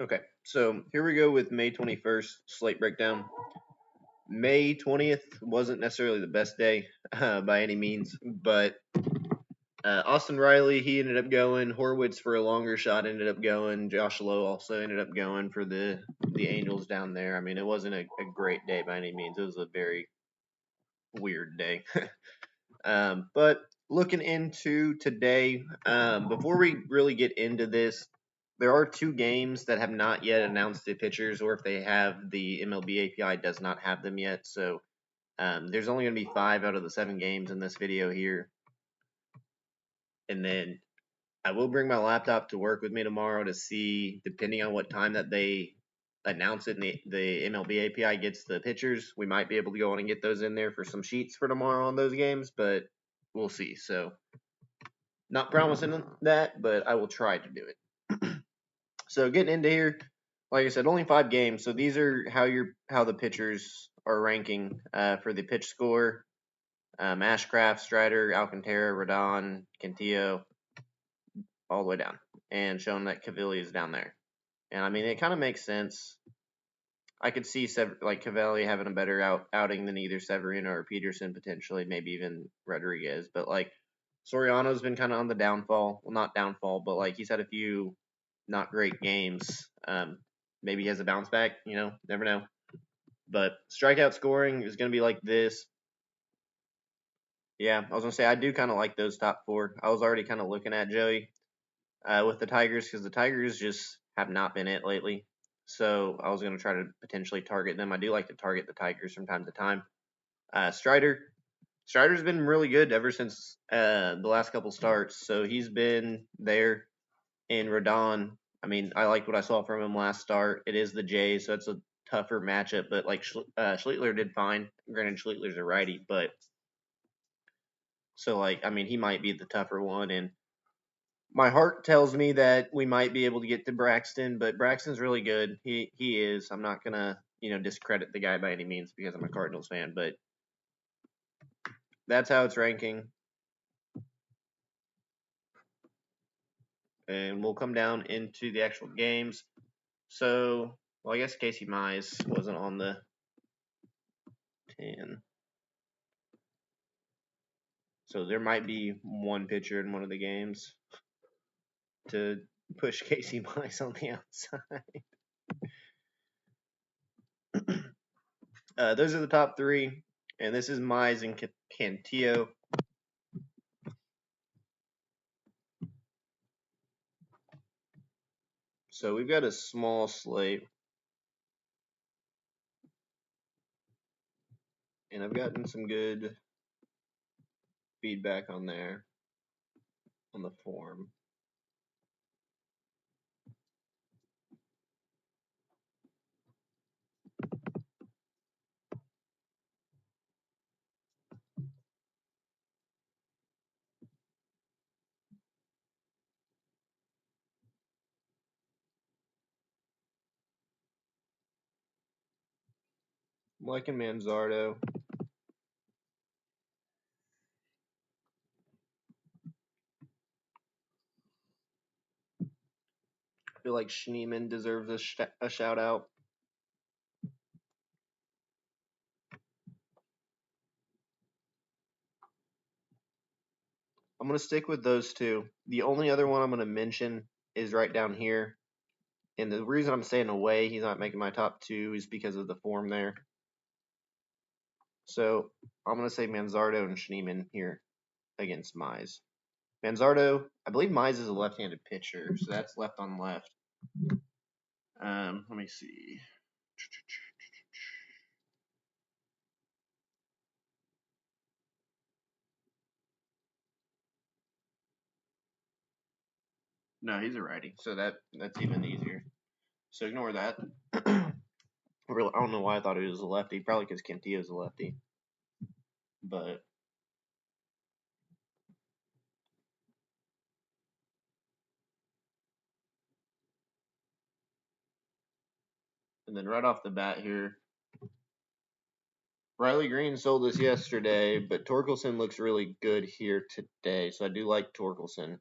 Okay, so here we go with May 21st slate breakdown. May 20th wasn't necessarily the best day by any means, but Austin Riley, he ended up going. Horwitz for a longer shot ended up going. Josh Lowe also ended up going for the Angels down there. I mean, it wasn't a great day by any means. It was a very weird day. But looking into today, before we really get into this, there are two games that have not yet announced the pitchers, or if they have, the MLB API does not have them yet. So there's only going to be 5 out of the 7 games in this video here. And then I will bring my laptop to work with me tomorrow to see, depending on what time that they announce it and the MLB API gets the pitchers, we might be able to go on and get those in there for some sheets for tomorrow on those games, but we'll see. So not promising that, but I will try to do it. So getting into here, like I said, only 5 games. So these are how the pitchers are ranking for the pitch score. Ashcraft, Strider, Alcantara, Rodon, Cantillo, all the way down, and showing that Cavilli is down there. And I mean, it kind of makes sense. I could see Cavalli having a better outing than either Severino or Peterson, potentially, maybe even Rodriguez. But like Soriano's been kind of on the downfall. Well, not downfall, but like he's had a few not great games. Maybe he has a bounce back. Never know. But strikeout scoring is going to be like this. Yeah, I was going to say I do kind of like those top 4. I was already kind of looking at Joey with the Tigers because the Tigers just have not been it lately. So I was going to try to potentially target them. I do like to target the Tigers from time to time. Strider's been really good ever since the last couple starts. So he's been there. In Rodon, I mean, I liked what I saw from him last start. It is the Jays, so it's a tougher matchup. But like Schlittler did fine. Granted, Schlittler's a righty, but so like I mean, he might be the tougher one. And my heart tells me that we might be able to get to Braxton, but Braxton's really good. He is. I'm not gonna discredit the guy by any means because I'm a Cardinals fan, but that's how it's ranking. And we'll come down into the actual games. So, well, I guess Casey Mize wasn't on the 10. So there might be one pitcher in one of the games to push Casey Mize on the outside. Those are the top 3, and this is Mize and Cantillo. So we've got a small slate, and I've gotten some good feedback on there on the form. I'm liking Manzardo. I feel like Schneemann deserves a shout out. I'm going to stick with those 2. The only other one I'm going to mention is right down here. And the reason I'm saying away he's not making my top 2 is because of the form there. So I'm going to say Manzardo and Schneemann here against Mize. Manzardo, I believe Mize is a left-handed pitcher, so that's left on left. Let me see. No, he's a righty, so that's even easier. So ignore that. I don't know why I thought he was a lefty. Probably because Cantillo's a lefty. But and then right off the bat here, Riley Green sold us yesterday, but Torkelson looks really good here today. So I do like Torkelson.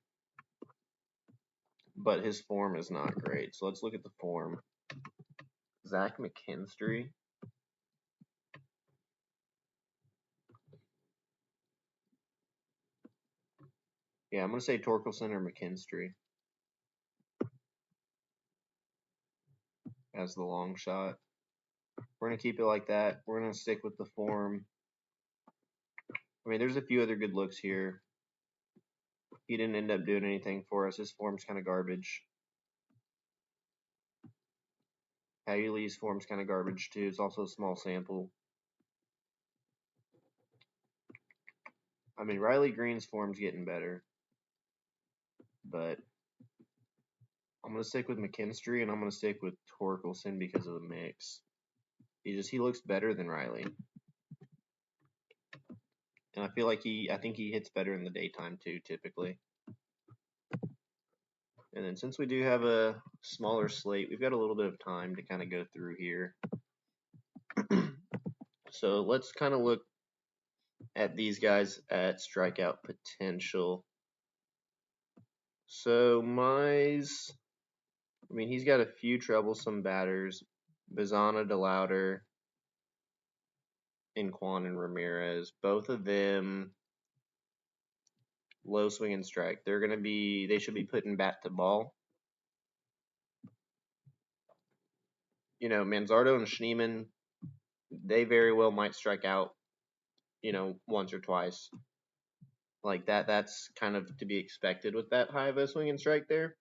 but his form is not great. So let's look at the form. Zach McKinstry. Yeah, I'm going to say Torkelson or McKinstry as the long shot. We're going to keep it like that. We're going to stick with the form. I mean, there's a few other good looks here. He didn't end up doing anything for us. His form's kind of garbage. Lee's form's kind of garbage too. It's also a small sample. I mean, Riley Green's form's getting better. But I'm going to stick with McKinstry, and I'm going to stick with Torkelson because of the mix. He looks better than Riley. And I feel like I think he hits better in the daytime too, typically. And then since we do have a smaller slate, we've got a little bit of time to kind of go through here. So let's kind of look at these guys at strikeout potential. So Mize, I mean, he's got a few troublesome batters. Bazana, DeLauder, and Quan and Ramirez. Both of them low swing and strike. They should be putting bat to ball. You know, Manzardo and Schneemann, they very well might strike out, you know, once or twice. Like that's kind of to be expected with that high of a swing and strike there.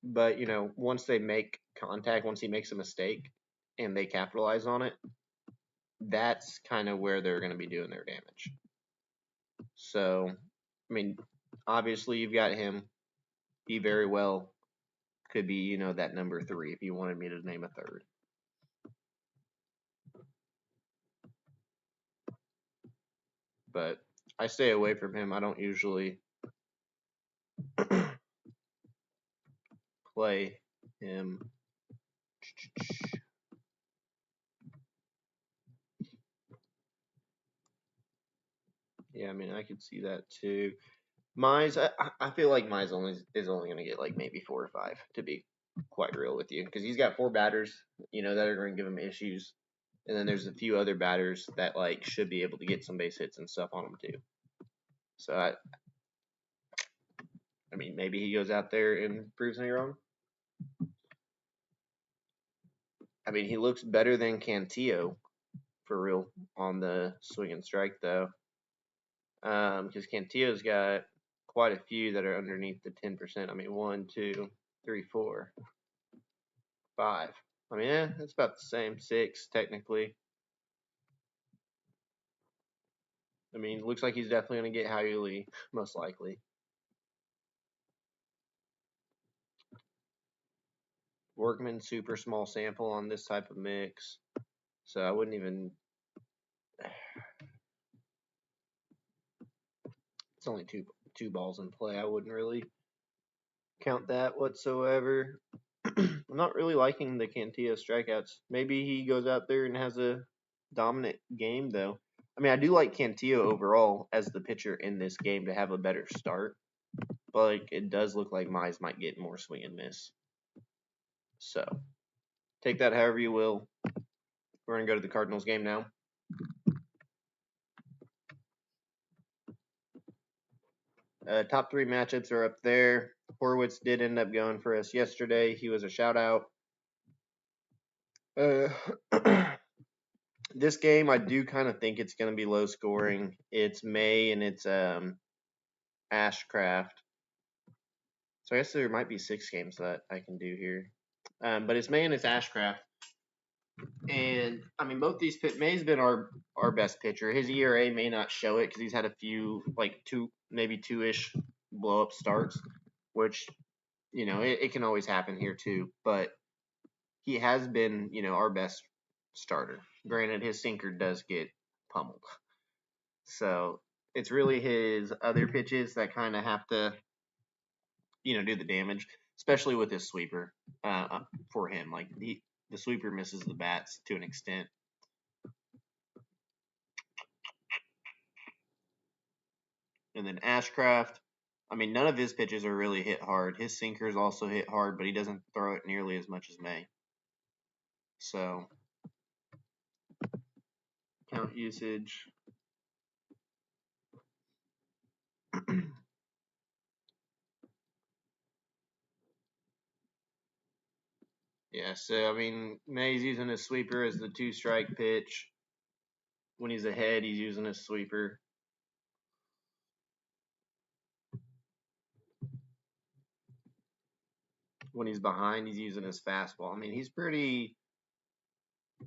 But, you know, once they make contact, once he makes a mistake and they capitalize on it, that's kind of where they're going to be doing their damage. So, I mean, obviously you've got him. He very well could be, you know, that number 3 if you wanted me to name a third. But I stay away from him. I don't usually play him. Yeah, I mean, I could see that too. Mize, I feel like Mize is only going to get like maybe 4 or 5, to be quite real with you, because he's got 4 batters, you know, that are going to give him issues, and then there's a few other batters that like should be able to get some base hits and stuff on him too. So I mean, maybe he goes out there and proves me wrong. I mean, he looks better than Cantillo for real on the swing and strike though, because Cantillo's got quite a few that are underneath the 10%. I mean, 1, 2, 3, 4, 5. I mean, yeah, it's about the same. 6 technically. I mean, looks like he's definitely going to get Lee, most likely. Workman, super small sample on this type of mix, so I wouldn't even. It's only two balls in play. I wouldn't really count that whatsoever. I'm not really liking the Cantillo strikeouts. Maybe he goes out there and has a dominant game, though. I mean, I do like Cantillo overall as the pitcher in this game to have a better start, but like it does look like Mize might get more swing and miss. So take that however you will. We're gonna go to the Cardinals game now. Top 3 matchups are up there. Horwitz did end up going for us yesterday. He was a shout out. This game, I do kind of think it's going to be low scoring. It's May and it's Ashcraft. So I guess there might be 6 games that I can do here. But it's May and it's Ashcraft. And, I mean, both these May's been our best pitcher. His ERA may not show it because he's had a few, like, 2-ish blow-up starts, which, you know, it can always happen here too. But he has been, you know, our best starter. Granted, his sinker does get pummeled. So it's really his other pitches that kind of have to, you know, do the damage, especially with his sweeper for him. Like the sweeper misses the bats to an extent. And then Ashcraft, I mean, none of his pitches are really hit hard. His sinkers also hit hard, but he doesn't throw it nearly as much as May. So, count usage. Yeah, so I mean, May's using his sweeper as the 2-strike pitch. When he's ahead, he's using his sweeper. When he's behind, he's using his fastball. I mean, he's pretty.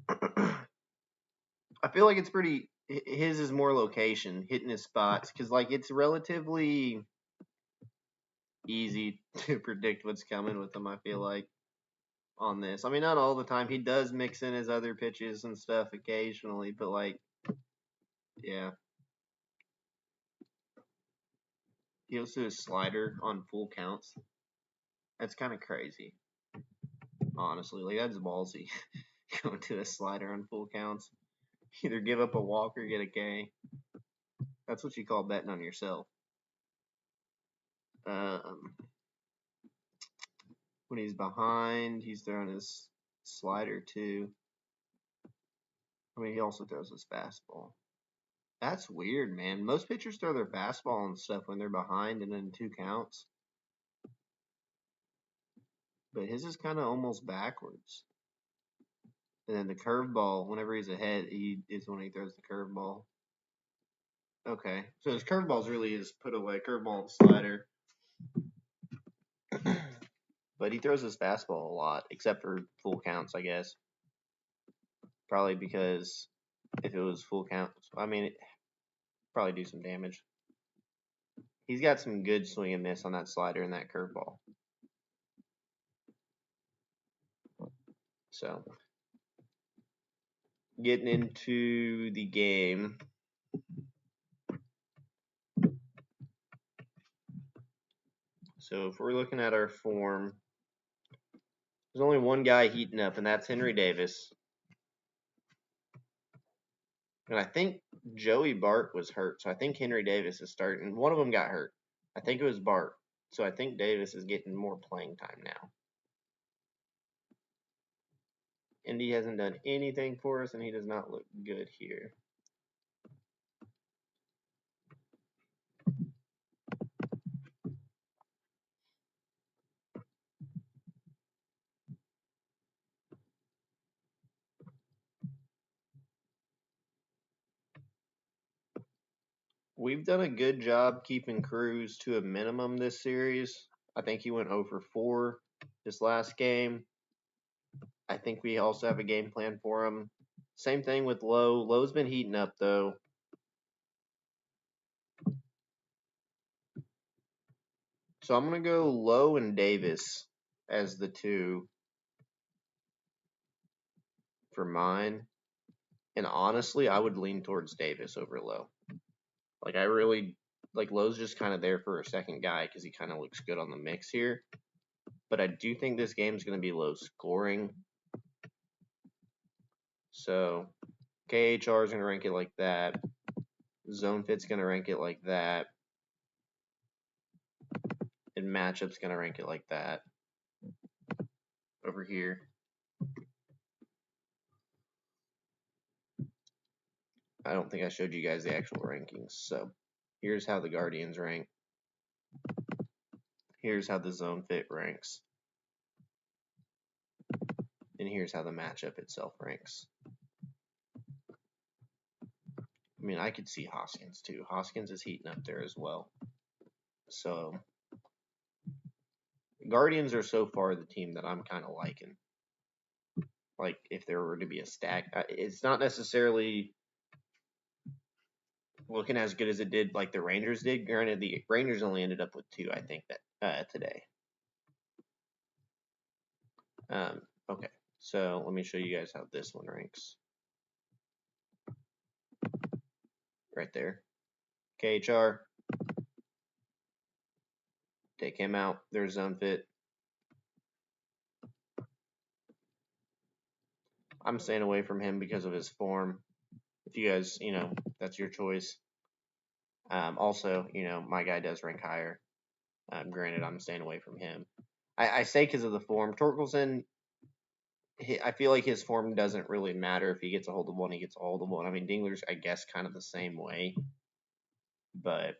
I feel like it's pretty. His is more location, hitting his spots, because like it's relatively easy to predict what's coming with him. I feel like on this. I mean, not all the time. He does mix in his other pitches and stuff occasionally, but like, yeah. He also his slider on full counts. That's kind of crazy, honestly. Like that's ballsy. Going to a slider on full counts. Either give up a walk or get a K. That's what you call betting on yourself. Um, when he's behind, he's throwing his slider too. I mean, he also throws his fastball. That's weird, man. Most pitchers throw their fastball and stuff when they're behind and in 2 counts. But his is kind of almost backwards. And then the curveball, whenever he's ahead, he is when he throws the curveball. Okay, so his curveball's really his put away curveball and slider. But he throws his fastball a lot, except for full counts, I guess. Probably because if it was full counts, I mean, it probably do some damage. He's got some good swing and miss on that slider and that curveball. So, getting into the game. So, if we're looking at our form, there's only one guy heating up, and that's Henry Davis. And I think Joey Bart was hurt, so I think Henry Davis is starting. One of them got hurt. I think it was Bart. So I think Davis is getting more playing time now. Indy hasn't done anything for us, and he does not look good here. We've done a good job keeping Cruz to a minimum this series. I think he went 0 for 4 this last game. I think we also have a game plan for him. Same thing with Lowe. Lowe's been heating up, though. So I'm going to go Lowe and Davis as the 2 for mine. And honestly, I would lean towards Davis over Lowe. Like, I really, like, Lowe's just kind of there for a second guy because he kind of looks good on the mix here. But I do think this game is going to be low scoring. So, KHR is going to rank it like that. Zone Fit's going to rank it like that. And Matchup's going to rank it like that. Over here. I don't think I showed you guys the actual rankings. So, here's how the Guardians rank. Here's how the Zone Fit ranks. And here's how the matchup itself ranks. I mean, I could see Hoskins too. Hoskins is heating up there as well. So, Guardians are so far the team that I'm kind of liking. Like, if there were to be a stack, it's not necessarily looking as good as it did like the Rangers did. Granted, the Rangers only ended up with 2, I think, that today. Okay, so let me show you guys how this one ranks. Right there. KHR. Take him out. There's Zone Fit. I'm staying away from him because of his form. If you guys, that's your choice. Also, my guy does rank higher. Granted, I'm staying away from him. I say because of the form. Torkelson, I feel like his form doesn't really matter. If he gets a hold of one, he gets a hold of one. I mean, Dingler's, I guess, kind of the same way. But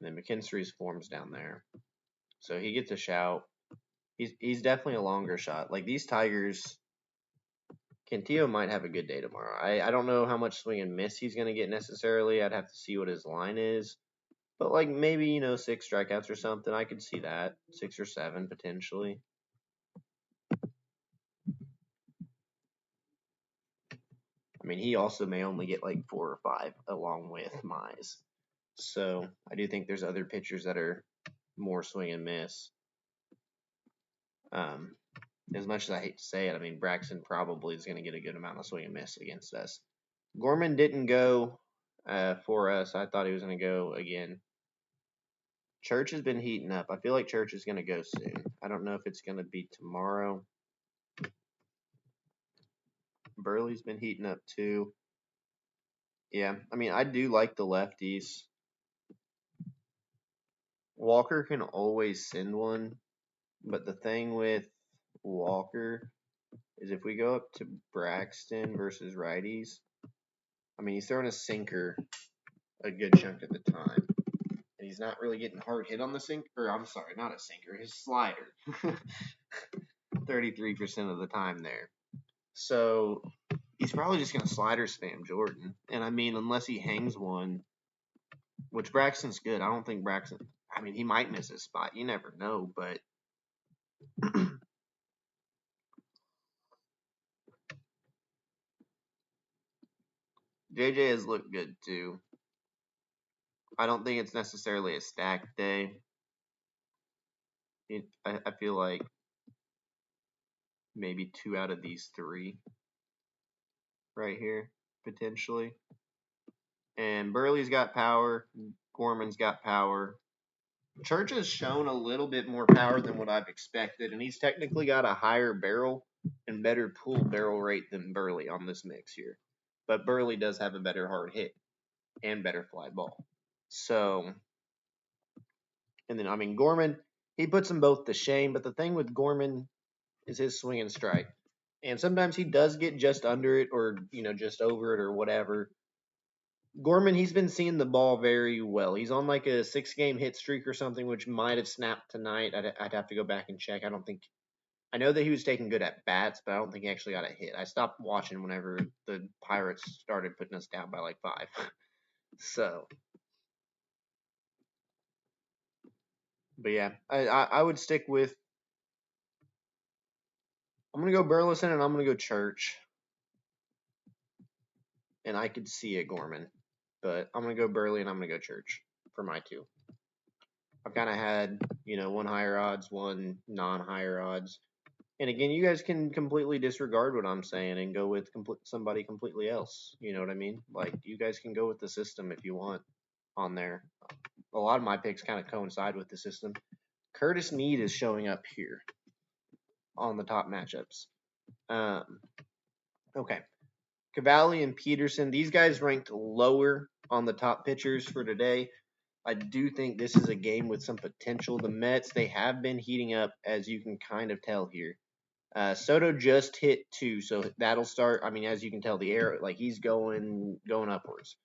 then McKinstry's form's down there. So he gets a shout. He's definitely a longer shot. Like these Tigers, Cantillo might have a good day tomorrow. I don't know how much swing and miss he's going to get necessarily. I'd have to see what his line is. But like maybe, 6 strikeouts or something. I could see that. 6 or 7 potentially. I mean, he also may only get like 4 or 5 along with Mize. So I do think there's other pitchers that are more swing and miss. As much as I hate to say it, I mean, Braxton probably is going to get a good amount of swing and miss against us. Gorman didn't go for us. I thought he was going to go again. Church has been heating up. I feel like Church is going to go soon. I don't know if it's going to be tomorrow. Burley's been heating up too. Yeah, I mean, I do like the lefties. Walker can always send one, but the thing with Walker is if we go up to Braxton versus righties, I mean, he's throwing a sinker a good chunk of the time. And he's not really getting hard hit on the sinker. Or, I'm sorry, not a sinker, his slider. 33% of the time there. So he's probably just going to slider spam Jordan. And I mean, unless he hangs one, which Braxton's good. I don't think Braxton, I mean, he might miss his spot. You never know, but JJ has looked good too. I don't think it's necessarily a stacked day. I feel like maybe 2 out of these 3 right here, potentially. And Burley's got power. Gorman's got power. Church has shown a little bit more power than what I've expected, and he's technically got a higher barrel and better pull barrel rate than Burley on this mix here. But Burley does have a better hard hit and better fly ball. So, and then, I mean, Gorman, he puts them both to shame, but the thing with Gorman is his swing and strike. And sometimes he does get just under it or, just over it or whatever. Gorman, he's been seeing the ball very well. He's on like a 6-game hit streak or something, which might have snapped tonight. I'd have to go back and check. I know that he was taking good at bats, but I don't think he actually got a hit. I stopped watching whenever the Pirates started putting us down by like 5. So, but yeah, I would stick with. I'm gonna go Burleson and I'm gonna go Church, and I could see it Gorman, but I'm gonna go Burley and I'm gonna go Church for my 2. I've kind of had, one higher odds, one non-higher odds. And again, you guys can completely disregard what I'm saying and go with somebody completely else. You know what I mean? Like, you guys can go with the system if you want on there. A lot of my picks kind of coincide with the system. Curtis Mead is showing up here on the top matchups. Okay. Cavalli and Peterson, these guys ranked lower on the top pitchers for today. I do think this is a game with some potential. The Mets, they have been heating up, as you can kind of tell here. Soto just hit 2, so that'll start. I mean, as you can tell, the air, like he's going upwards.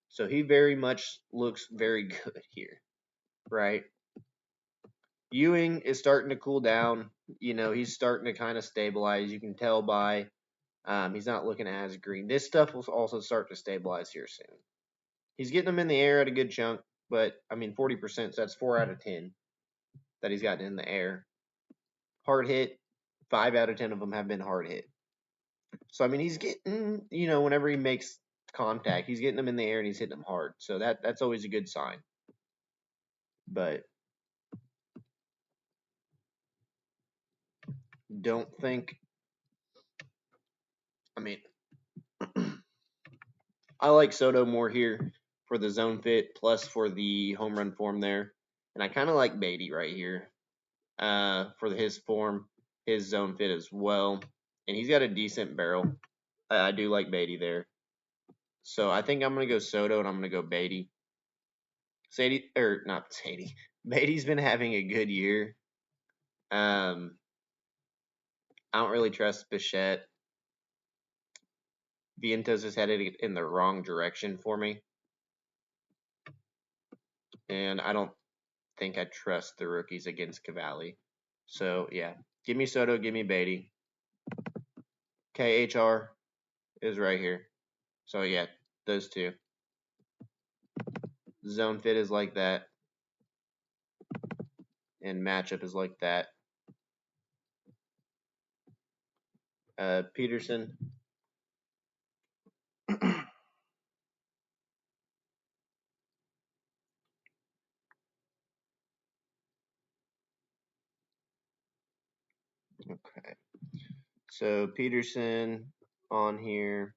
So he very much looks very good here, right? Ewing is starting to cool down. He's starting to kind of stabilize. You can tell by he's not looking as green. This stuff will also start to stabilize here soon. He's getting them in the air at a good chunk, but I mean 40%, so that's 4 out of 10 that he's gotten in the air. Hard hit, 5 out of 10 of them have been hard hit. So I mean he's getting, whenever he makes contact, he's getting them in the air and he's hitting them hard. So that's always a good sign. But don't think, I mean, I like Soto more here for the zone fit plus for the home run form there. And I kind of like Beatty right here for his form, his zone fit as well. And he's got a decent barrel. I do like Beatty there. So I think I'm going to go Soto and I'm going to go Beatty. Sadie, or not Sadie. Beatty's been having a good year. I don't really trust Bichette. Vientos is headed in the wrong direction for me. And I don't think I trust the rookies against Cavalli. So, yeah. Give me Soto, give me Beatty. KHR is right here. So, yeah, those two. Zone fit is like that. And matchup is like that. Peterson. Okay. So Peterson on here.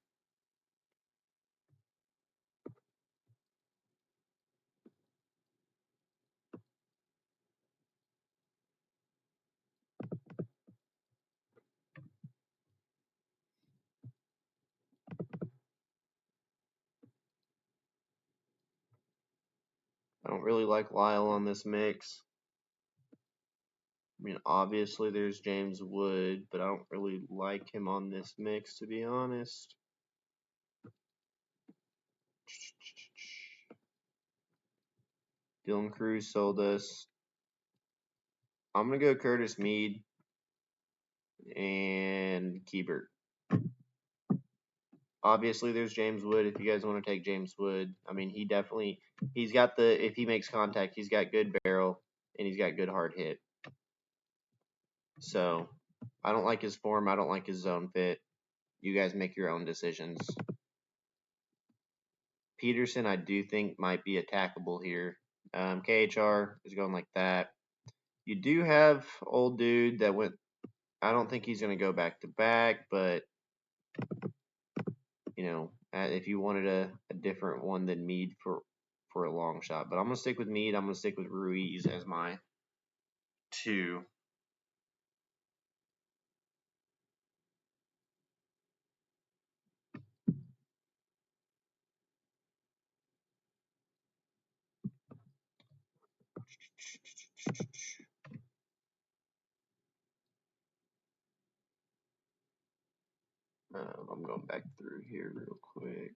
I don't really like Lyle on this mix. I mean, obviously there's James Wood, but I don't really like him on this mix, to be honest. Dylan Cruz sold us. I'm going to go Curtis Mead and Keibert. Obviously, there's James Wood if you guys want to take James Wood. I mean, he's got if he makes contact, he's got good barrel and he's got good hard hit. So, I don't like his form. I don't like his zone fit. You guys make your own decisions. Peterson, I do think might be attackable here. KHR is going like that. You do have old dude that went. I don't think he's going to go back to back, but if you wanted a different one than Mead for a long shot, but I'm going to stick with Mead. I'm going to stick with Ruiz as my 2. I'm going back through here real quick.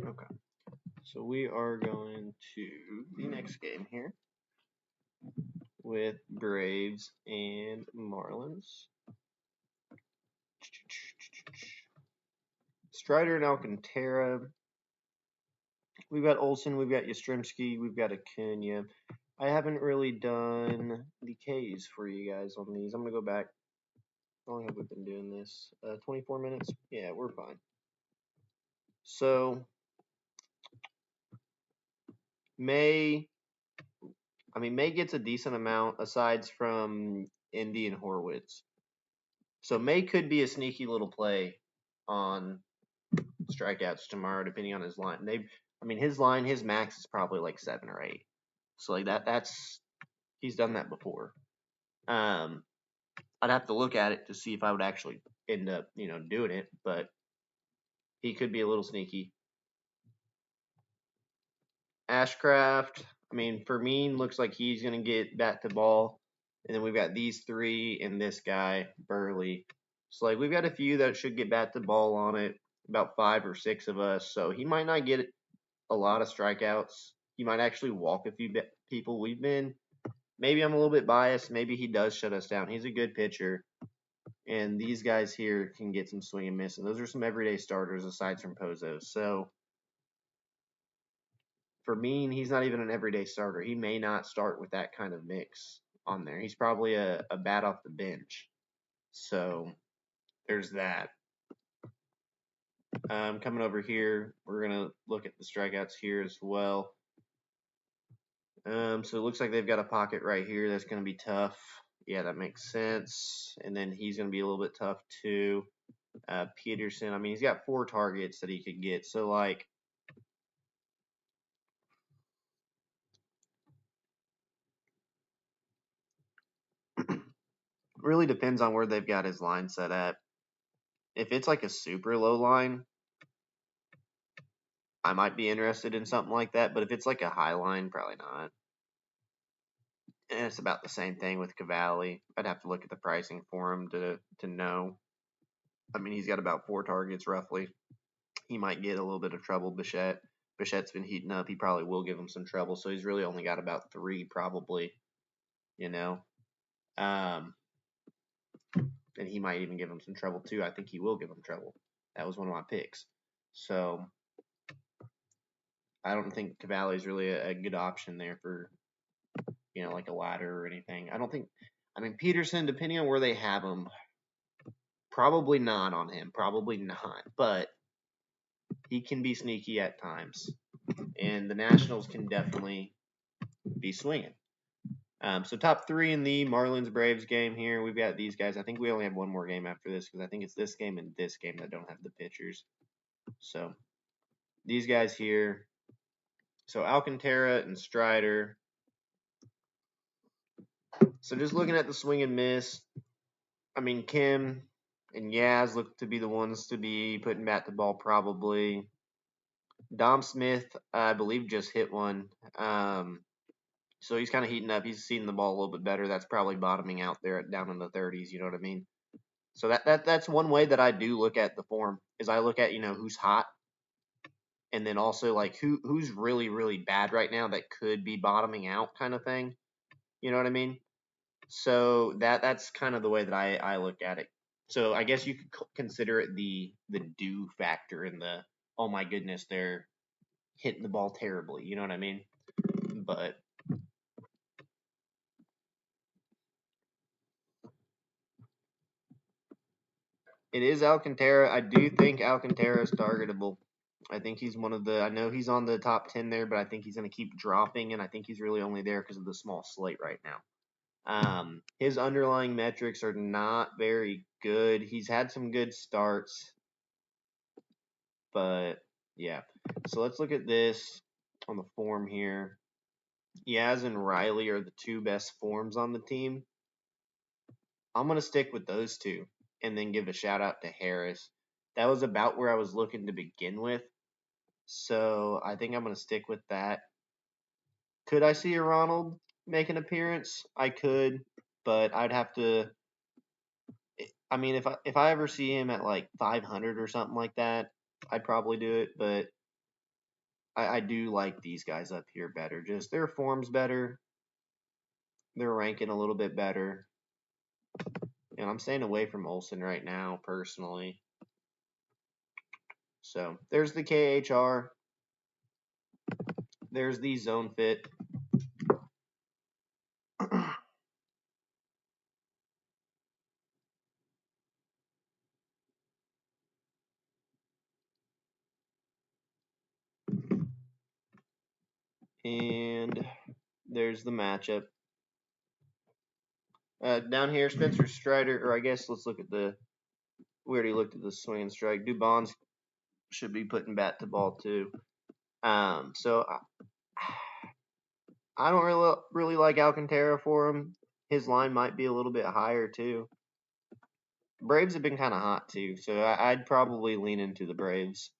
Okay. So we are going to the next game here with Braves and Marlins. Strider and Alcantara. We've got Olsen, we've got Yastrzemski, we've got Acuna. I haven't really done the Ks for you guys on these. I'm going to go back. How long have we been doing this? 24 minutes? Yeah, we're fine. So, May gets a decent amount aside from Indy and Horwitz. So May could be a sneaky little play on strikeouts tomorrow, depending on his line. His max is probably like 7 or 8. So like that's he's done that before. I'd have to look at it to see if I would actually end up, doing it, but he could be a little sneaky. Ashcraft, Fermin looks like he's going to get bat to ball. And then we've got these 3 and this guy, Burley. So, we've got a few that should get bat to ball on it, about 5 or 6 of us. So, he might not get a lot of strikeouts. He might actually walk a few people. Maybe I'm a little bit biased. Maybe he does shut us down. He's a good pitcher. And these guys here can get some swing and miss. And those are some everyday starters aside from Pozo. So for me, he's not even an everyday starter. He may not start with that kind of mix on there. He's probably a bat off the bench. So there's that. Coming over here, we're going to look at the strikeouts here as well. So it looks like they've got a pocket right here that's going to be tough. Yeah, that makes sense. And then he's going to be a little bit tough too. Peterson, I mean, he's got 4 targets that he could get. So, like, really depends on where they've got his line set at. If it's like a super low line, I might be interested in something like that. But if it's like a high line, probably not. And it's about the same thing with Cavalli. I'd have to look at the pricing for him to know. I mean, he's got about 4 targets roughly. He might get a little bit of trouble. Bichette's been heating up. He probably will give him some trouble. So he's really only got about 3 probably, you know. And he might even give him some trouble too. I think he will give him trouble. That was one of my picks. So I don't think Cavalli is really a good option there for, like a ladder or anything. I mean, Peterson, depending on where they have him, probably not on him. Probably not. But he can be sneaky at times. And the Nationals can definitely be swinging. So top 3 in the Marlins-Braves game here. We've got these guys. I think we only have one more game after this because I think it's this game and this game that don't have the pitchers. So these guys here. So Alcantara and Strider. So just looking at the swing and miss, I mean, Kim and Yaz look to be the ones to be putting bat to ball probably. Dom Smith, I believe, just hit one. So he's kind of heating up. He's seeing the ball a little bit better. That's probably bottoming out there down in the 30s. You know what I mean? So that's one way that I do look at the form is I look at who's hot, and then also like who's really really bad right now that could be bottoming out kind of thing. You know what I mean? So that's kind of the way that I look at it. So I guess you could consider it the do factor and the oh my goodness they're hitting the ball terribly. You know what I mean? But it is Alcantara. I do think Alcantara is targetable. I think he's I know he's on the top 10 there, but I think he's going to keep dropping, and I think he's really only there because of the small slate right now. His underlying metrics are not very good. He's had some good starts, but yeah. So let's look at this on the form here. Yaz and Riley are the 2 best forms on the team. I'm going to stick with those 2 and then give a shout out to Harris. That was about where I was looking to begin with. So I think I'm going to stick with that. Could I see a Ronald make an appearance? I could, but I'd have to. I mean, if I ever see him at like 500 or something like that, I'd probably do it. But I do like these guys up here better. Just their form's better. They're ranking a little bit better. And I'm staying away from Olsen right now, personally. So there's the KHR. There's the zone fit. And there's the matchup. Down here, Spencer Strider, or I guess let's look at we already looked at the swing and strike. Dubon's should be putting bat to ball too. So I don't really like Alcantara for him. His line might be a little bit higher too. Braves have been kind of hot too, so I'd probably lean into the Braves.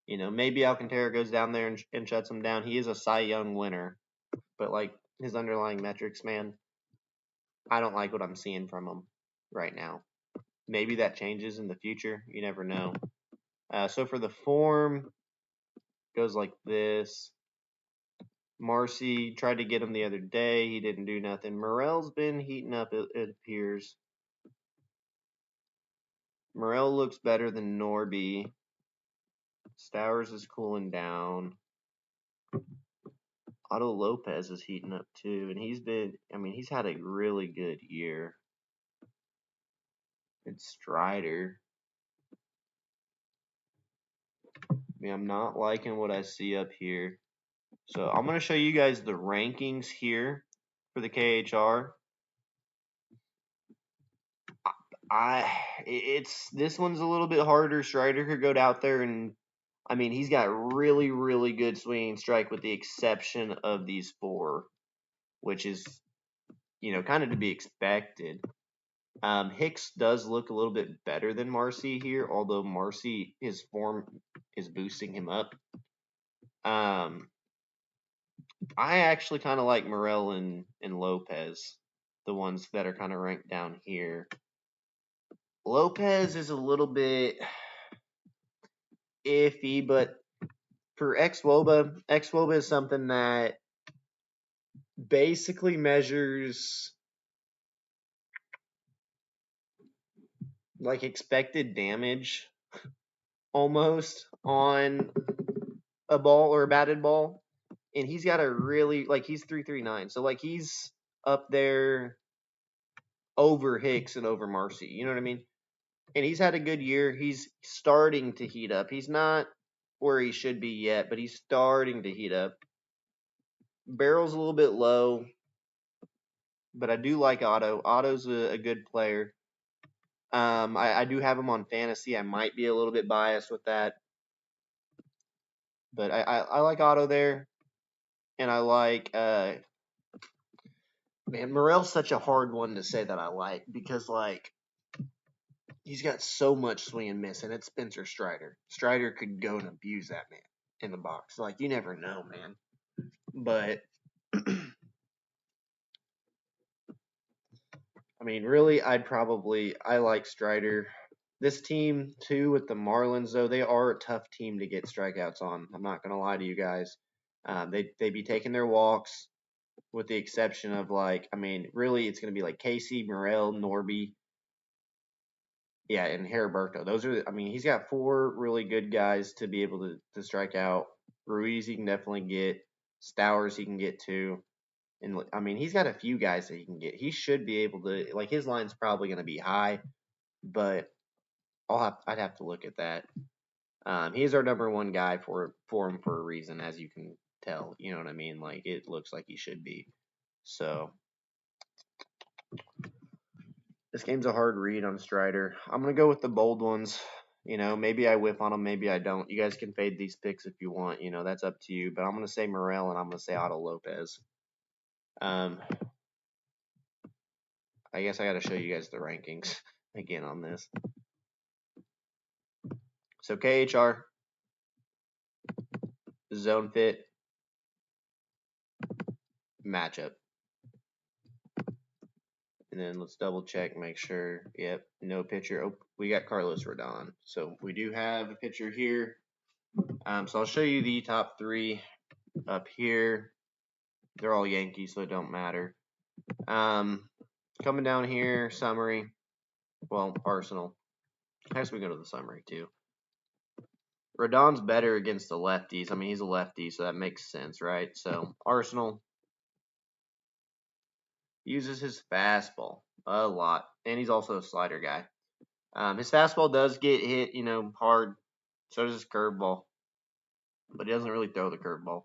Maybe Alcantara goes down there and shuts him down. He is a Cy Young winner, but like his underlying metrics, man, I don't like what I'm seeing from him right now. Maybe that changes in the future. You never know. So for the form, goes like this. Marcy tried to get him the other day. He didn't do nothing. Morel's been heating up, it appears. Morel looks better than Norby. Stowers is cooling down. Otto Lopez is heating up too, and he's had a really good year. It's Strider. I'm not liking what I see up here. So I'm going to show you guys the rankings here for the KHR. This one's a little bit harder. Strider could go out there and he's got really, really good swinging strike with the exception of these 4, which is, kind of to be expected. Hicks does look a little bit better than Marcy here, although Marcy, his form is boosting him up. I actually kind of like Morel and Lopez, the ones that are kind of ranked down here. Lopez is a little bit iffy, but for xwOBA is something that basically measures like expected damage almost on a ball or a batted ball. And he's got a really, he's 339. So, he's up there over Hicks and over Marcy. You know what I mean? And he's had a good year. He's starting to heat up. He's not where he should be yet, but he's starting to heat up. Barrel's a little bit low, but I do like Otto. Otto's a good player. I do have him on fantasy. I might be a little bit biased with that. But I like Otto there. And I like Morel's such a hard one to say that I like because he's got so much swing and miss, and it's Spencer Strider. Strider could go and abuse that man in the box. You never know, man. But really, I like Strider. This team too with the Marlins though, they are a tough team to get strikeouts on. I'm not gonna lie to you guys. They be taking their walks, with the exception of really it's gonna be Casey, Morel, Norby, yeah, and Heriberto. Those are he's got 4 really good guys to be able to strike out. Ruiz he can definitely get. Stowers he can get too. And he's got a few guys that he can get. He should be able to his line's probably gonna be high, but I'd have to look at that. He's our number 1 guy for him for a reason, as you can tell. You know what I mean? It looks like he should be. So this game's a hard read on Strider. I'm gonna go with the bold ones. Maybe I whiff on them, maybe I don't. You guys can fade these picks if you want. That's up to you. But I'm gonna say Morel and I'm gonna say Otto Lopez. I guess I gotta show you guys the rankings again on this. So KHR, zone fit, matchup. And then let's double check, make sure. Yep, no pitcher. Oh, we got Carlos Rodon. So we do have a pitcher here. So I'll show you the top 3 up here. They're all Yankees, so it don't matter. Coming down here, summary. Well, Arsenal. I guess we go to the summary too. Rodon's better against the lefties. He's a lefty, so that makes sense, right? So Arsenal uses his fastball a lot, and he's also a slider guy. His fastball does get hit, hard. So does his curveball, but he doesn't really throw the curveball.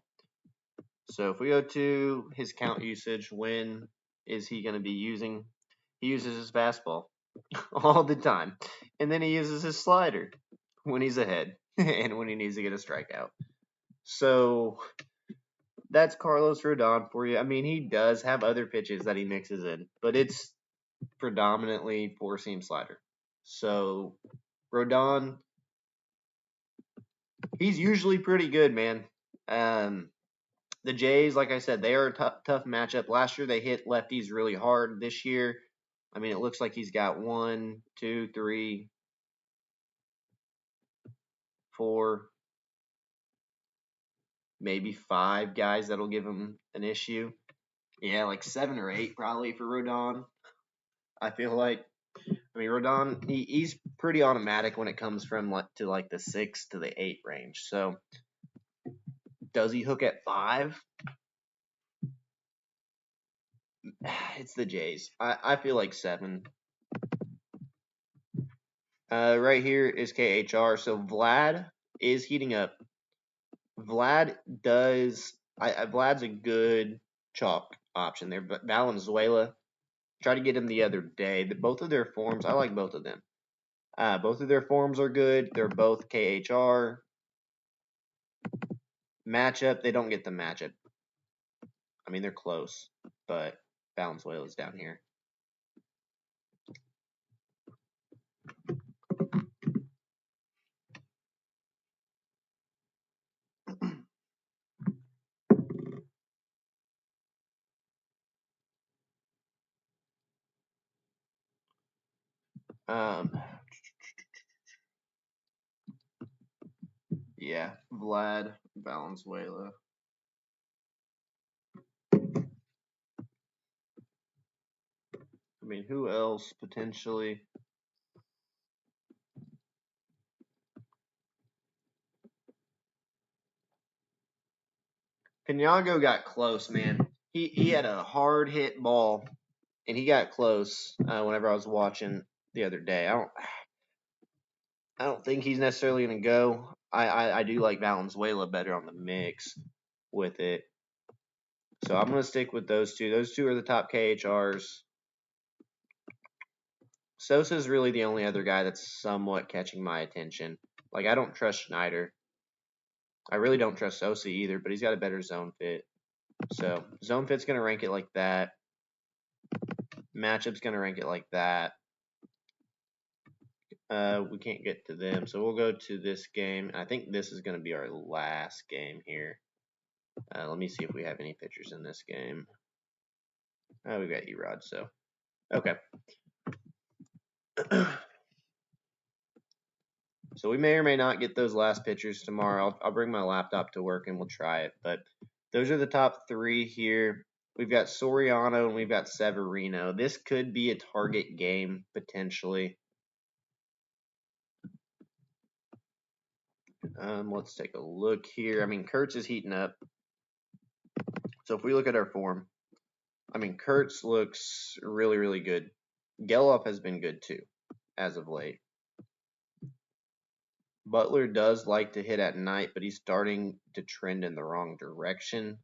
So if we go to his count usage, when is he going to be using? He uses his fastball all the time, and then he uses his slider when he's ahead and when he needs to get a strikeout. So that's Carlos Rodon for you. He does have other pitches that he mixes in, but it's predominantly 4-seam slider. So Rodon, he's usually pretty good, man. The Jays, like I said, they are a tough matchup. Last year they hit lefties really hard. This year, it looks like he's got 1, 2, 3, 4, maybe 5 guys that'll give him an issue. Yeah, like 7 or 8 probably for Rodon. I feel like. I mean, Rodon, he's pretty automatic when it comes from like the 6 to the 8 range. So, does he hook at 5? It's the Jays. I feel like 7. Right here is KHR. So Vlad is heating up. Vlad's a good chalk option there. But Valenzuela, try to get him the other day. Both of their forms, I like both of them. Both of their forms are good. They're both KHR. Matchup, they don't get the matchup. I mean, they're close, but Valenzuela's down here. Yeah, Vlad Valenzuela. I mean, who else potentially? Pinago got close, man. He had a hard hit ball, and he got close whenever I was watching the other day. I don't think he's necessarily gonna go. I do like Valenzuela better on the mix with it. So I'm gonna stick with those two. Those two are the top KHRs. Sosa's really the only other guy that's somewhat catching my attention. Like, I don't trust Schneider. I really don't trust Sosa either, but he's got a better zone fit. So zone fit's gonna rank it like that. Matchup's gonna rank it like that. We can't get to them, so we'll go to this game. I think this is gonna be our last game here. Let me see if we have any pitchers in this game. Oh, we've got Erod, so okay. So we may or may not get those last pitchers tomorrow. I'll bring my laptop to work and we'll try it. But those are the top 3 here. We've got Soriano and we've got Severino. This could be a target game potentially. Let's take a look here. I mean, Kurtz is heating up. So if we look at our form, I mean, Kurtz looks really, really good. Geloff has been good too, as of late. Butler does like to hit at night, but he's starting to trend in the wrong direction.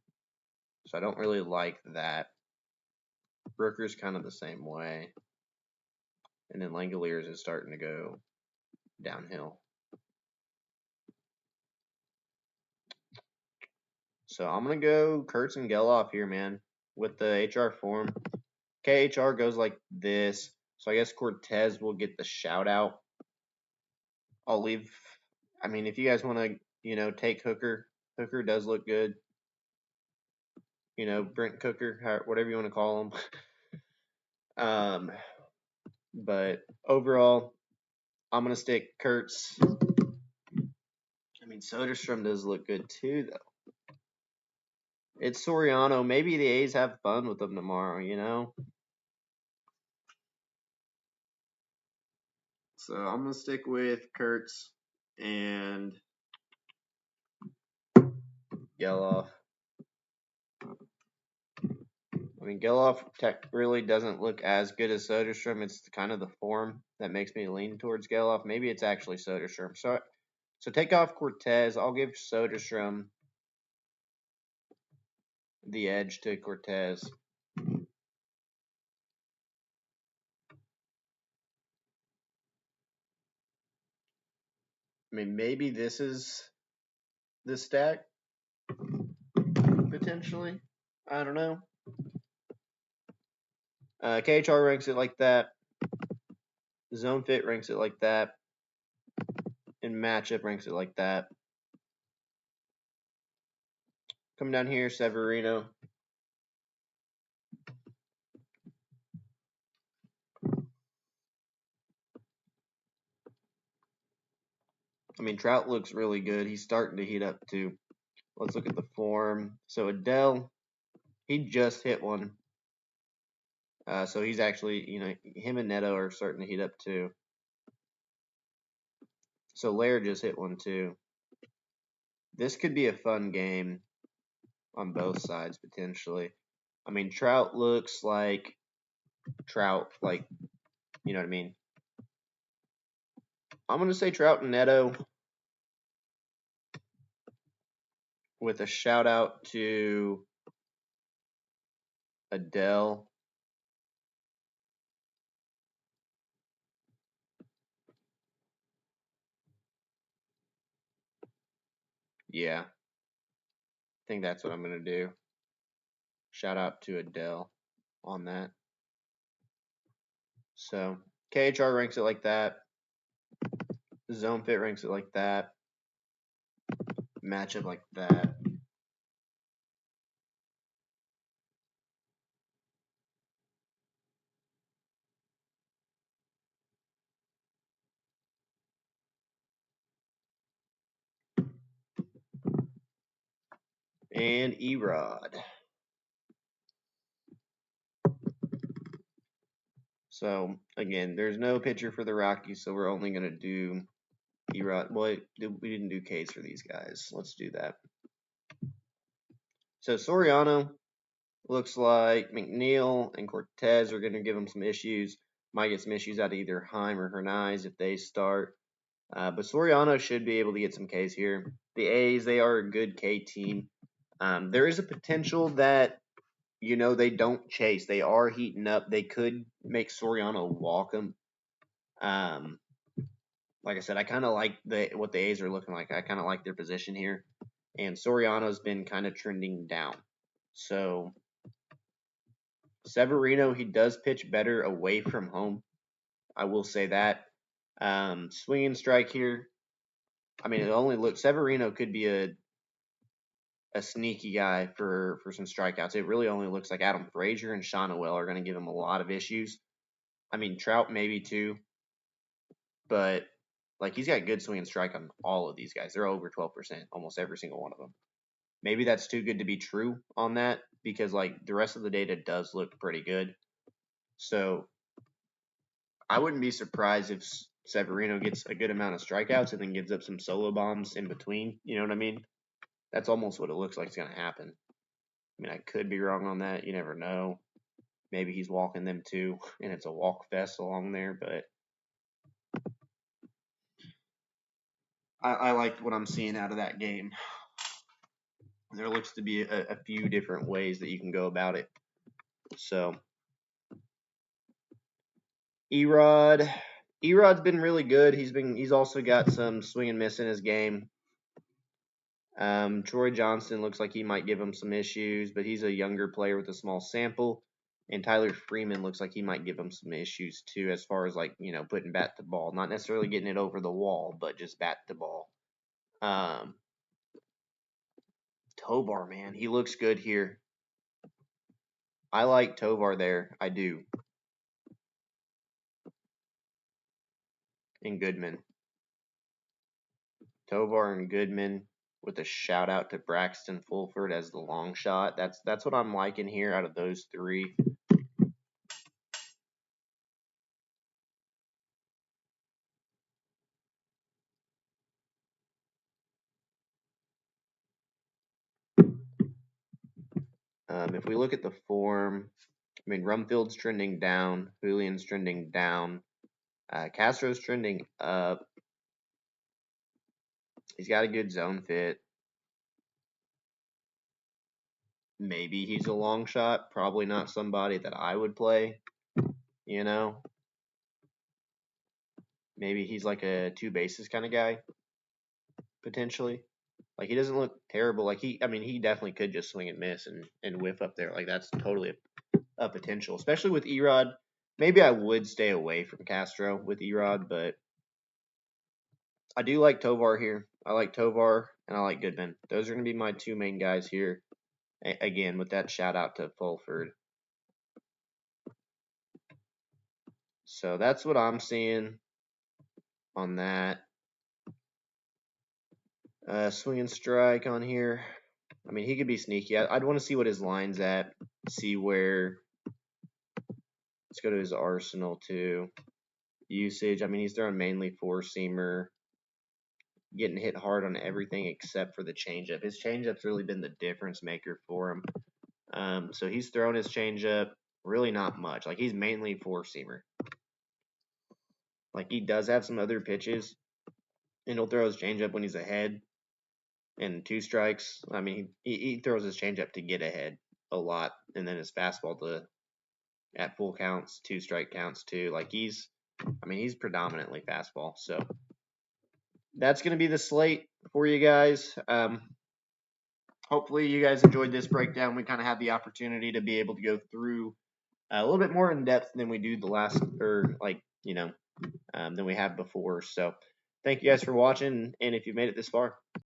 So I don't really like that. Brooker's kind of the same way. And then Langoliers is starting to go downhill. So I'm going to go Kurtz and Geloff here, man, with the HR form. KHR goes like this. So I guess Cortez will get the shout out. I'll leave. I mean, if you guys want to, take Hooker. Hooker does look good. Brent Cooker, whatever you want to call him. But overall, I'm going to stick Kurtz. I mean, Soderstrom does look good too, though. It's Soriano. Maybe the A's have fun with them tomorrow. So I'm going to stick with Kurtz and Geloff. I mean, Geloff really doesn't look as good as Soderstrom. It's kind of the form that makes me lean towards Geloff. Maybe it's actually Soderstrom. So take off Cortez. I'll give Soderstrom the edge to Cortez. I mean, maybe this is the stack, potentially. I don't know. KHR ranks it like that. Zone Fit ranks it like that. And Matchup ranks it like that. Come down here, Severino. I mean, Trout looks really good. He's starting to heat up too. let's look at the form. So Adele, he just hit one. So he's actually, him and Neto are starting to heat up too. So Laird just hit one too. This could be a fun game on both sides potentially. I mean, Trout looks like Trout, like, you know what I mean? I'm going to say Trout and Neto with a shout out to Adele. Yeah, I think that's what I'm going to do. Shout out to Adele on that. So KHR ranks it like that. Zone Fit ranks it like that. Matchup like that. And Erod. So again, there's no pitcher for the Rockies, so we're only going to do Erod. Well, we didn't do K's for these guys. Let's do that. So Soriano looks like McNeil and Cortez are going to give him some issues. Might get some issues out of either Heim or Hernandez if they start. But Soriano should be able to get some Ks here. The A's, they are a good K team. There is a potential that, they don't chase. They are heating up. They could make Soriano walk them. Like I said, I kind of like what the A's are looking like. I kind of like their position here. And Soriano's been kind of trending down. So Severino, he does pitch better away from home. I will say that. Swing and strike here. I mean, it only looks Severino could be a sneaky guy for some strikeouts. It really only looks like Adam Frazier and Shonowell are going to give him a lot of issues. I mean, Trout maybe too, but like he's got good swing and strike on all of these guys. They're over 12%, almost every single one of them. Maybe that's too good to be true on that because like the rest of the data does look pretty good. So I wouldn't be surprised if Severino gets a good amount of strikeouts and then gives up some solo bombs in between. You know what I mean? That's almost what it looks like is going to happen. I mean, I could be wrong on that. You never know. Maybe he's walking them too, and it's a walk fest along there. But I like what I'm seeing out of that game. There looks to be a few different ways that you can go about it. So, Erod's been really good. He's also got some swing and miss in his game. Troy Johnston looks like he might give him some issues, but he's a younger player with a small sample. And Tyler Freeman looks like he might give him some issues too, as far as like, putting bat to ball. Not necessarily getting it over the wall, but just bat to ball. Tovar, man, he looks good here. I like Tovar there. I do. And Goodman. Tovar and Goodman with a shout out to Braxton Fulford as the long shot. That's what I'm liking here out of those three. If we look at the form, I mean, Rumfield's trending down, Julian's trending down, Castro's trending up. He's got a good zone fit. Maybe he's a long shot. Probably not somebody that I would play. Maybe he's like a two bases kind of guy, potentially. Like he doesn't look terrible. Like he definitely could just swing and miss and whiff up there. Like that's totally a potential, especially with Erod. Maybe I would stay away from Castro with Erod, but I do like Tovar here. I like Tovar and I like Goodman. Those are going to be my two main guys here. Again, with that shout out to Fulford. So that's what I'm seeing on that. Swing and strike on here. I mean, he could be sneaky. I'd want to see what his line's at, see where. Let's go to his arsenal too. Usage. I mean, he's throwing mainly four-seamer, getting hit hard on everything except for the changeup. His changeup's really been the difference maker for him. So he's throwing his changeup really not much. Like, he's mainly four-seamer. Like, he does have some other pitches, and he'll throw his changeup when he's ahead and 2 strikes. I mean, he throws his changeup to get ahead a lot, and then his fastball to at full counts, 2 strike counts too. Like, he's predominantly fastball. So that's going to be the slate for you guys. Hopefully you guys enjoyed this breakdown. We kind of had the opportunity to be able to go through a little bit more in depth than we do the last, than we have before. So thank you guys for watching, and if you've made it this far.